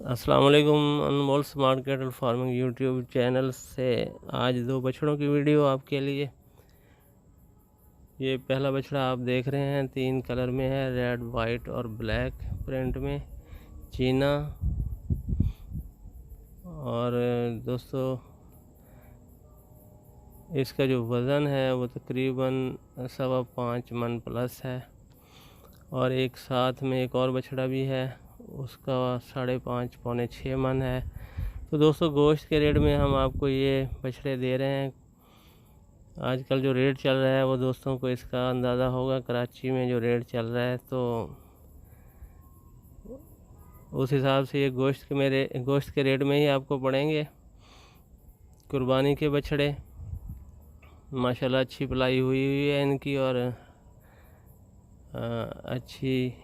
अस्सलाम वालेकुम। Anmol smart cattle farming YouTube channel से आज दो बछड़ों की वीडियो आपके लिए। ये पहला बछड़ा आप देख रहे हैं, 3 कलर में है, रेड, वाइट और ब्लैक प्रिंट में, चीना। और दोस्तों इसका जो वज़न है वो तकरीबन 5.25 मन प्लस है। और एक साथ में एक और बछड़ा भी है, उसका 5.5 पौने 6 मन है। तो दोस्तों गोश्त के रेट में हम आपको ये बछड़े दे रहे हैं। आजकल जो रेट चल रहा है वो दोस्तों को इसका अंदाज़ा होगा, कराची में जो रेट चल रहा है, तो उस हिसाब से ये गोश्त के रेट में ही आपको पड़ेंगे। कुर्बानी के बछड़े माशाल्लाह अच्छी पलाई हुई है इनकी, और अच्छी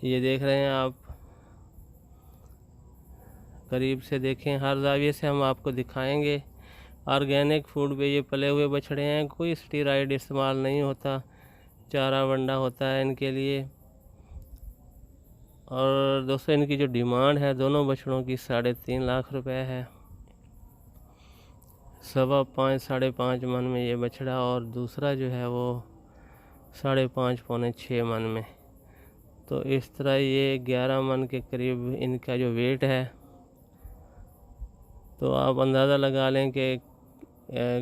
ये देख रहे हैं आप, करीब से देखें, हर जाविये से हम आपको दिखाएंगे। ऑर्गेनिक फूड पे ये पले हुए बछड़े हैं, कोई स्टीराइड इस्तेमाल नहीं होता, चारा वंडा होता है इनके लिए। और दोस्तों इनकी जो डिमांड है दोनों बछड़ों की 3.5 लाख रुपए है। 5.25 5.5 मन में ये बछड़ा, और दूसरा जो है वो 5.5 पौने 6 मन में। तो इस तरह ये 11 मन के करीब इनका जो वेट है। तो आप अंदाज़ा लगा लें कि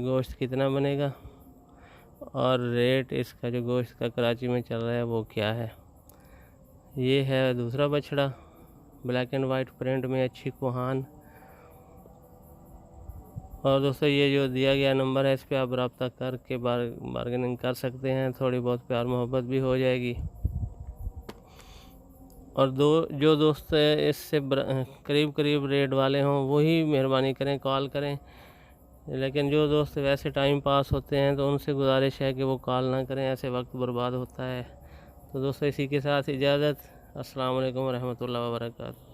गोश्त कितना बनेगा, और रेट इसका जो गोश्त का कराची में चल रहा है वो क्या है। ये है दूसरा बछड़ा, ब्लैक एंड वाइट प्रिंट में, अच्छी कुहान। और दोस्तों ये जो दिया गया नंबर है, इस पर आप रब्ता करके बार्गेनिंग कर सकते हैं, थोड़ी बहुत प्यार मोहब्बत भी हो जाएगी। और जो दोस्त इससे करीब रेट वाले हों वही मेहरबानी करें, कॉल करें। लेकिन जो दोस्त वैसे टाइम पास होते हैं तो उनसे गुजारिश है कि वो कॉल ना करें, ऐसे वक्त बर्बाद होता है। तो दोस्तों इसी के साथ इजाज़त। अस्सलाम वालेकुम रहमतुल्लाहि व बरकातहू।